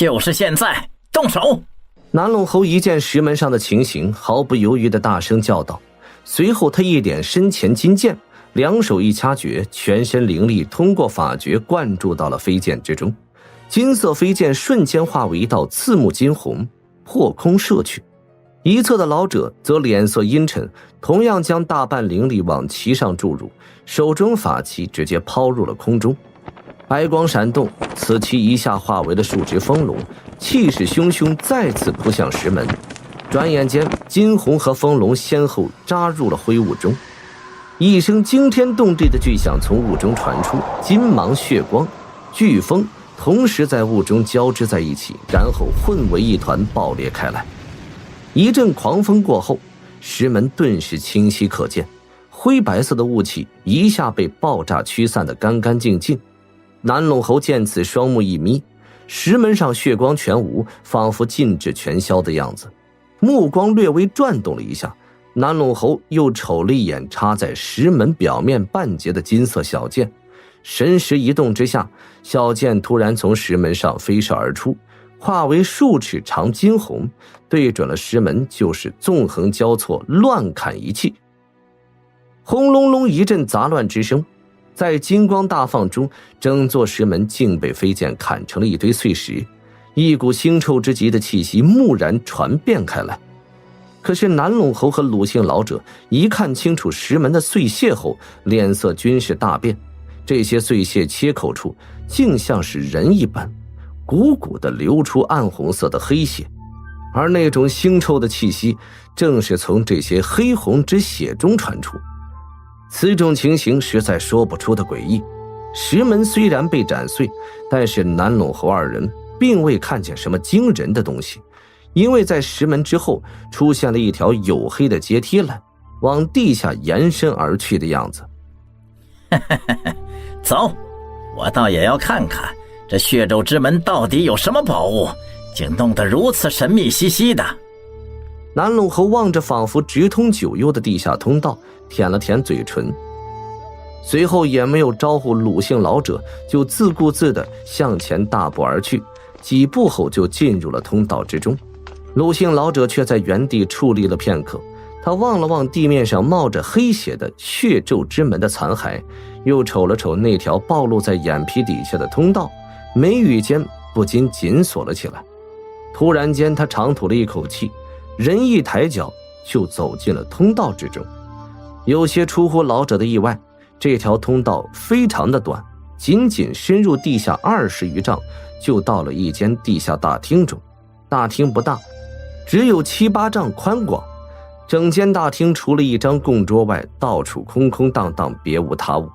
就是现在，动手！南陇侯一见石门上的情形，毫不犹豫地大声叫道。随后他一点身前金剑，两手一掐诀，全身灵力通过法诀灌注到了飞剑之中。金色飞剑瞬间化为一道刺目金红，破空射去。一侧的老者则脸色阴沉，同样将大半灵力往旗上注入，手中法器直接抛入了空中。白光闪动，此旗一下化为了数只风龙，气势汹汹再次扑向石门。转眼间，金红和风龙先后扎入了灰雾中。一声惊天动地的巨响从雾中传出，金芒血光、飓风同时在雾中交织在一起，然后混为一团爆裂开来。一阵狂风过后，石门顿时清晰可见，灰白色的雾气一下被爆炸驱散得干干净净。南陇侯见此，双目一眯，石门上血光全无，仿佛尽至全消的样子。目光略微转动了一下，南陇侯又瞅了一眼插在石门表面半截的金色小剑，神识一动之下，小剑突然从石门上飞射而出，化为数尺长金红，对准了石门就是纵横交错，乱砍一气。轰隆隆一阵杂乱之声，在金光大放中，整座石门竟被飞剑砍成了一堆碎石，一股腥臭之极的气息蓦然传遍开来。可是南陇侯和鲁姓老者一看清楚石门的碎屑后，脸色均是大变。这些碎屑切口处竟像是人一般，汩汩地流出暗红色的黑血，而那种腥臭的气息正是从这些黑红之血中传出。此种情形实在说不出的诡异。石门虽然被斩碎，但是南陇侯二人并未看见什么惊人的东西，因为在石门之后出现了一条黝黑的阶梯来，往地下延伸而去的样子。走，我倒也要看看这血肉之门到底有什么宝物，竟弄得如此神秘兮兮的。南陇侯望着仿佛直通九幽的地下通道，舔了舔嘴唇，随后也没有招呼鲁姓老者，就自顾自地向前大步而去，几步后就进入了通道之中。鲁姓老者却在原地矗立了片刻，他望了望地面上冒着黑血的血咒之门的残骸，又瞅了瞅那条暴露在眼皮底下的通道，眉宇间不禁紧锁了起来。突然间他长吐了一口气，人一抬脚就走进了通道之中。有些出乎老者的意外，这条通道非常的短，仅仅深入地下20余丈，就到了一间地下大厅中。大厅不大，只有7、8丈宽广，整间大厅除了一张供桌外，到处空空荡荡，别无他物。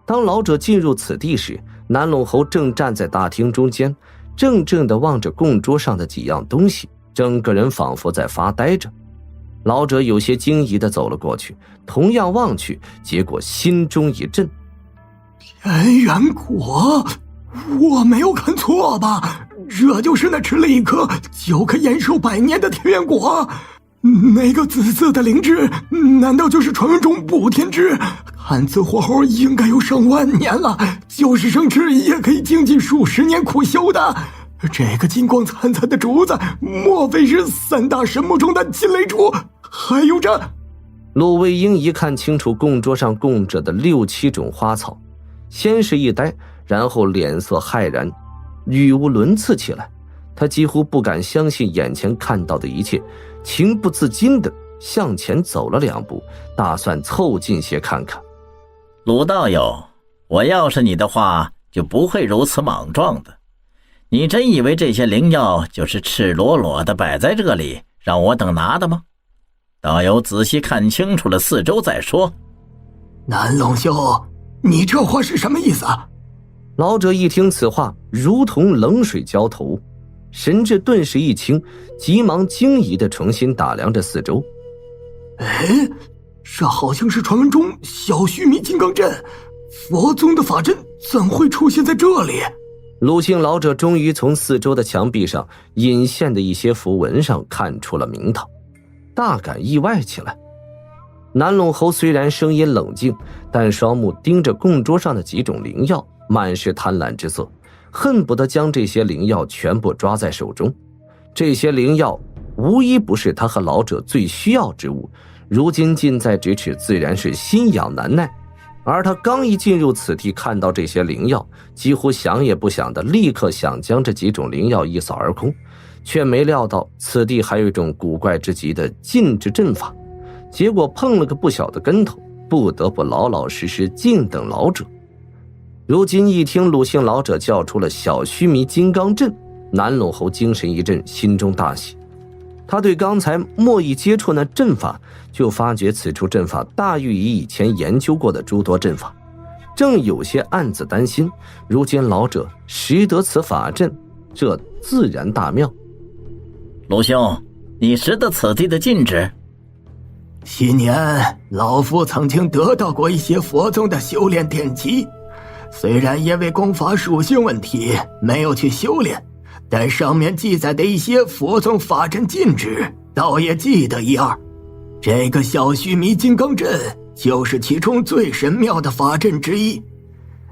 当老者进入此地时，南陇侯正站在大厅中间，怔怔地望着供桌上的几样东西，整个人仿佛在发呆着。老者有些惊疑地走了过去，同样望去，结果心中一震。田园果，我没有看错吧？这就是那吃了一颗就可延寿100年的田园果。那个紫色的灵芝，难道就是传闻中补天芝？看此火候应该有上万年了，就是生吃也可以经济数十年苦修的。这个金光灿灿的竹子，莫非是3大神木中的金雷竹？还有这……陆卫英一看清楚供桌上供着的6、7种花草，先是一呆，然后脸色骇然，语无伦次起来。他几乎不敢相信眼前看到的一切，情不自禁地向前走了2步，打算凑近些看看。鲁道友，我要是你的话，就不会如此莽撞的。你真以为这些灵药就是赤裸裸的摆在这里，让我等拿的吗？道友仔细看清楚了四周再说。南陇兄，你这话是什么意思？老者一听此话，如同冷水浇头，神志顿时一清，急忙惊疑地重新打量着四周。哎，这好像是传闻中小须弥金刚阵，佛宗的法阵怎会出现在这里？鲁姓老者终于从四周的墙壁上隐现的一些符文上看出了名堂，大感意外起来。南陇侯虽然声音冷静，但双目盯着供桌上的几种灵药，满是贪婪之色，恨不得将这些灵药全部抓在手中。这些灵药无一不是他和老者最需要之物，如今近在咫尺，自然是心痒难耐。而他刚一进入此地，看到这些灵药，几乎想也不想的立刻想将这几种灵药一扫而空，却没料到此地还有一种古怪之极的禁制阵法，结果碰了个不小的跟头，不得不老老实实静等老者。如今一听鲁姓老者叫出了小须弥金刚阵，南陇侯精神一振，心中大喜。他对刚才莫一接触那阵法，就发觉此处阵法大于以前研究过的诸多阵法，正有些暗自担心，如今老者识得此法阵，这自然大妙。鲁兄，你识得此地的禁制？昔年老夫曾经得到过一些佛宗的修炼典籍，虽然因为功法属性问题没有去修炼，但上面记载的一些佛宗法阵禁制倒也记得一二。这个小须弥金刚阵就是其中最神妙的法阵之一。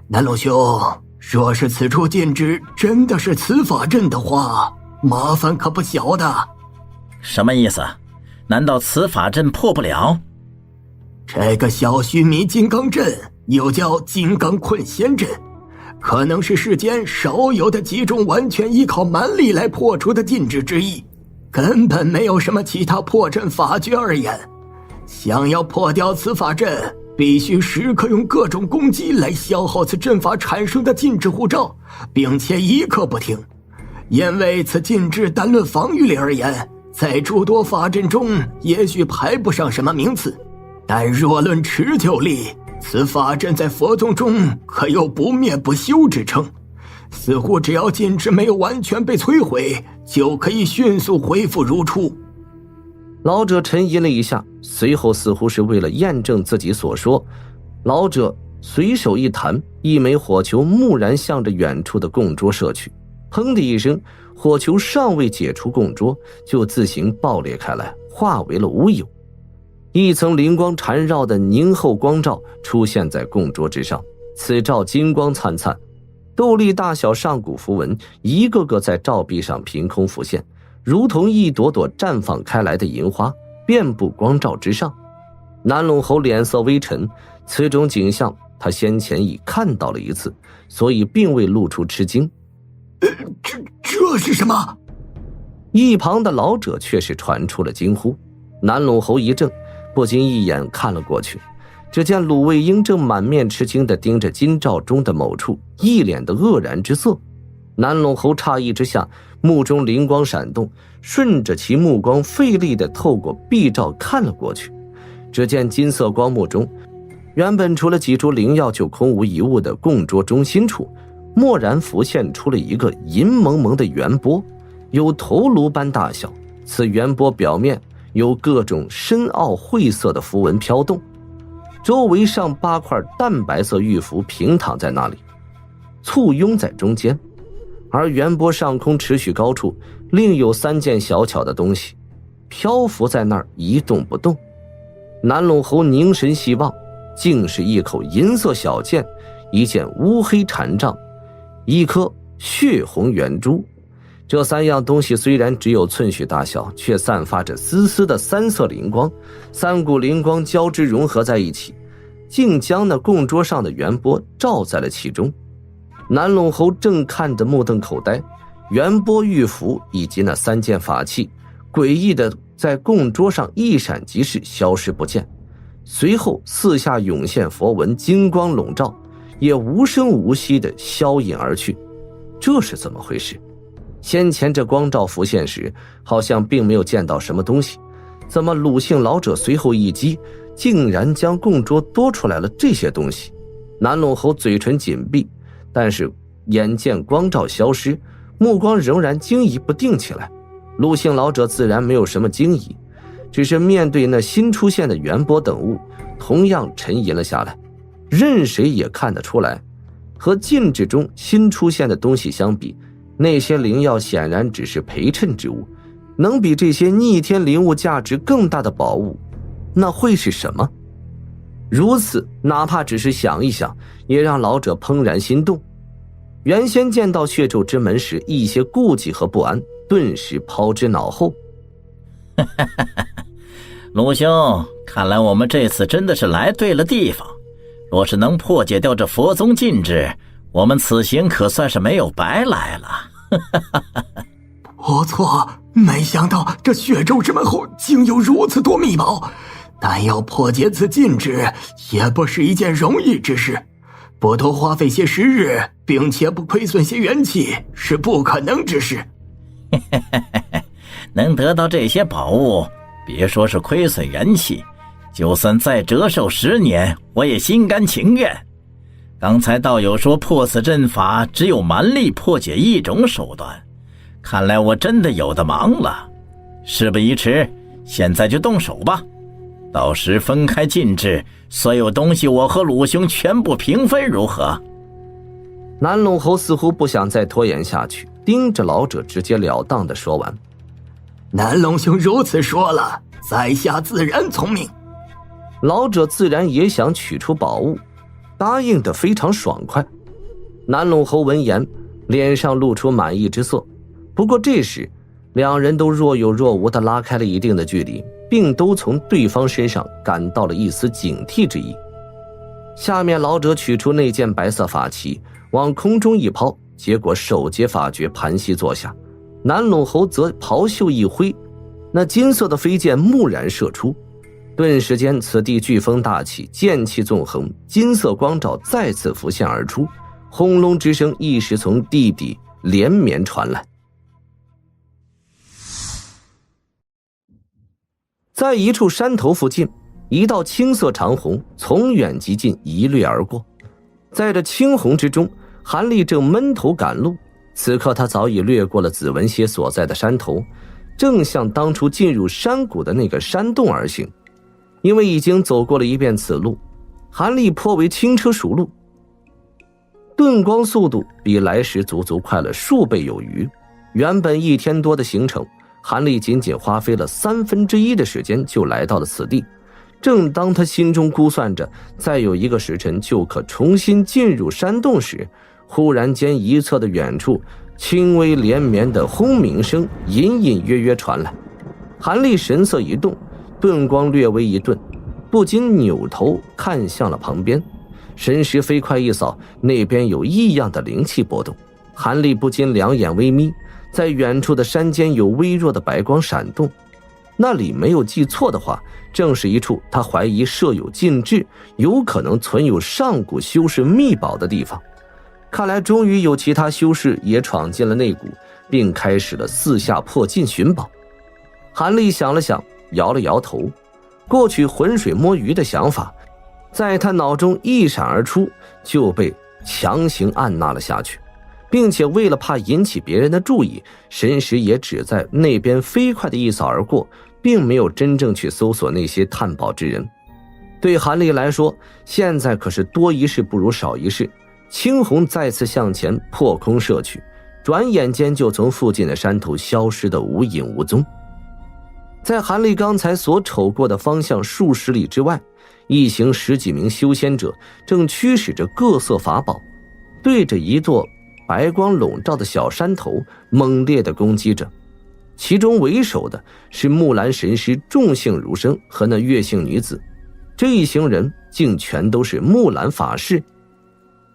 南陇兄，若是此处禁制真的是此法阵的话，麻烦可不小的。什么意思？难道此法阵破不了？这个小须弥金刚阵又叫金刚困仙阵，可能是世间少有的几种完全依靠蛮力来破除的禁制之一，根本没有什么其他破阵法诀而言。想要破掉此法阵，必须时刻用各种攻击来消耗此阵法产生的禁制护照，并且一刻不停。因为此禁制单论防御力而言，在诸多法阵中也许排不上什么名次，但若论持久力，此法阵在佛宗中可有不灭不休之称，似乎只要禁制没有完全被摧毁，就可以迅速恢复如初。老者沉吟了一下，随后似乎是为了验证自己所说，老者随手一弹，一枚火球蓦然向着远处的供桌射去，砰的一声，火球尚未解除供桌，就自行爆裂开来，化为了乌有。一层灵光缠绕的凝厚光罩出现在供桌之上，此罩金光灿灿，豆粒大小上古符文一个个在罩壁上凭空浮现，如同一朵朵绽放开来的银花，遍布光罩之上。南陇侯脸色微沉，此种景象他先前已看到了一次，所以并未露出吃惊。这是什么？一旁的老者却是传出了惊呼。南陇侯一怔，不禁一眼看了过去，只见鲁卫英正满面吃惊地盯着金罩中的某处，一脸的愕然之色。南陇侯诧异之下，目中灵光闪动，顺着其目光费力地透过壁罩看了过去，只见金色光幕中，原本除了几株灵药就空无一物的供桌中心处，蓦然浮现出了一个银蒙蒙的圆波，有头颅般大小。此圆波表面有各种深奥晦涩的符文飘动，周围上8块淡白色玉符平躺在那里，簇拥在中间。而圆波上空持续高处，另有3件小巧的东西漂浮在那儿一动不动。南陇侯凝神细望，竟是一口银色小剑，一件乌黑禅杖，一颗血红圆珠。这3样东西虽然只有寸许大小，却散发着丝丝的3色灵光，3股灵光交织融合在一起，竟将那供桌上的圆波罩在了其中。南陇侯正看得目瞪口呆，圆波玉符以及那3件法器诡异的在供桌上一闪即逝，消失不见。随后四下涌现佛文，金光笼罩，也无声无息地消隐而去。这是怎么回事？先前这光照浮现时，好像并没有见到什么东西，怎么鲁姓老者随后一击，竟然将供桌多出来了这些东西？南陇侯嘴唇紧闭，但是眼见光照消失，目光仍然惊疑不定起来。鲁姓老者自然没有什么惊疑，只是面对那新出现的圆波等物，同样沉吟了下来。任谁也看得出来，和禁制中新出现的东西相比，那些灵药显然只是陪衬之物，能比这些逆天灵物价值更大的宝物，那会是什么？如此，哪怕只是想一想，也让老者怦然心动。原先见到血咒之门时一些顾忌和不安顿时抛之脑后。鲁兄，看来我们这次真的是来对了地方。若是能破解掉这佛宗禁制，我们此行可算是没有白来了。不错，没想到这血咒之门后竟有如此多秘宝，但要破解此禁制也不是一件容易之事，不多花费些时日，并且不亏损些元气是不可能之事。能得到这些宝物，别说是亏损元气，就算再折寿10年，我也心甘情愿。刚才道友说破此阵法只有蛮力破解一种手段，看来我真的有的忙了。事不宜迟，现在就动手吧。到时分开禁制，所有东西我和鲁兄全部平分，如何？南陇侯似乎不想再拖延下去，盯着老者直截了当地说完。南陇兄如此说了，在下自然从命。老者自然也想取出宝物，答应得非常爽快。南陇侯闻言，脸上露出满意之色。不过这时，两人都若有若无地拉开了一定的距离，并都从对方身上感到了一丝警惕之意。下面老者取出那件白色法旗，往空中一抛，结果手接法诀盘膝坐下。南陇侯则袍袖一挥，那金色的飞剑蓦然射出，顿时间此地飓风大起，剑气纵横，金色光照再次浮现而出，轰隆之声一时从地底连绵传来。在一处山头附近，一道青色长虹从远及近一掠而过，在这青虹之中，韩立正闷头赶路。此刻他早已掠过了子文歇所在的山头，正向当初进入山谷的那个山洞而行。因为已经走过了一遍此路，韩立颇为轻车熟路，遁光速度比来时足足快了数倍有余。原本1天多的行程，韩立仅仅花费了1/3的时间就来到了此地。正当他心中估算着再有1个时辰就可重新进入山洞时，忽然间一侧的远处轻微连绵的轰鸣声隐隐约约传来。韩立神色一动，遁光略微一顿，不禁扭头看向了旁边，神识飞快一扫，那边有异样的灵气波动。韩立不禁两眼微眯，在远处的山间有微弱的白光闪动，那里没有记错的话，正是一处他怀疑设有禁制，有可能存有上古修士秘宝的地方。看来终于有其他修士也闯进了内谷，并开始了四下破禁寻宝。韩立想了想，摇了摇头，过去浑水摸鱼的想法在他脑中一闪而出，就被强行按捺了下去，并且为了怕引起别人的注意，神识也只在那边飞快的一扫而过，并没有真正去搜索那些探宝之人。对韩立来说，现在可是多一事不如少一事。青红再次向前破空射去，转眼间就从附近的山头消失得无影无踪。在韩立刚才所瞅过的方向数十里之外，一行10几名修仙者正驱使着各色法宝，对着一座白光笼罩的小山头猛烈地攻击着。其中为首的是木兰神师众姓儒生和那月姓女子，这一行人竟全都是木兰法师。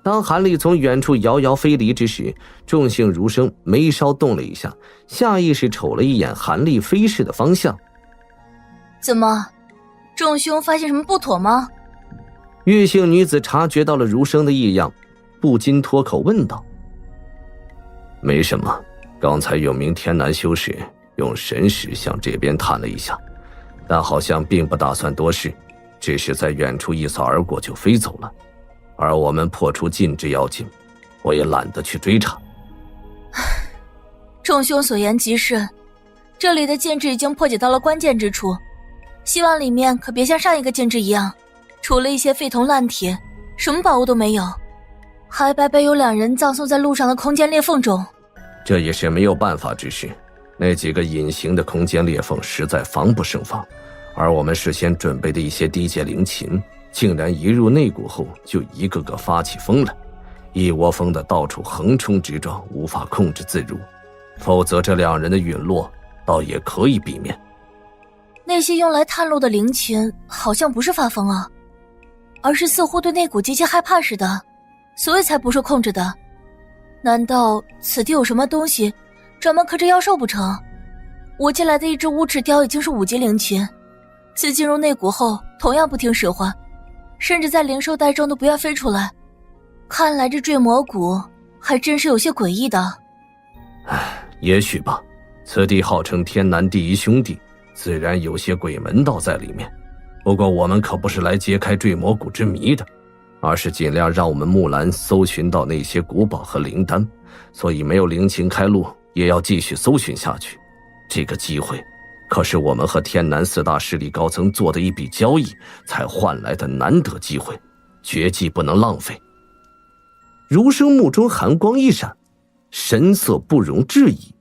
当韩立从远处遥遥飞离之时，众姓儒生眉梢动了一下，下意识瞅了一眼韩立飞逝的方向。怎么，众兄发现什么不妥吗？月姓女子察觉到了儒生的异样，不禁脱口问道。没什么，刚才有名天南修士用神识向这边探了一下，但好像并不打算多事，只是在远处一扫而过就飞走了。而我们破除禁制要紧，我也懒得去追查。众兄所言极是，这里的禁制已经破解到了关键之处，希望里面可别像上一个禁制一样，除了一些废铜烂铁，什么宝物都没有，还白白有2人葬送在路上的空间裂缝中。这也是没有办法之事，那几个隐形的空间裂缝实在防不胜防，而我们事先准备的一些低阶灵琴竟然一入内谷后就一个个发起疯来，一窝蜂的到处横冲直撞，无法控制自如，否则这2人的陨落倒也可以避免。那些用来探路的灵禽好像不是发疯啊，而是似乎对那股极其害怕似的，所以才不受控制的。难道此地有什么东西专门克制妖兽不成？我借来的一只乌翅雕已经是5级灵禽，自进入内谷后同样不听使唤，甚至在灵兽袋中都不愿飞出来。看来这坠魔谷还真是有些诡异的。也许吧，此地号称天南第一兄弟，自然有些鬼门道在里面。不过我们可不是来揭开坠魔谷之谜的，而是尽量让我们木兰搜寻到那些古宝和灵丹，所以没有灵禽开路，也要继续搜寻下去。这个机会可是我们和天南4大势力高层做的一笔交易才换来的难得机会，绝技不能浪费。儒生目中寒光一闪，神色不容置疑。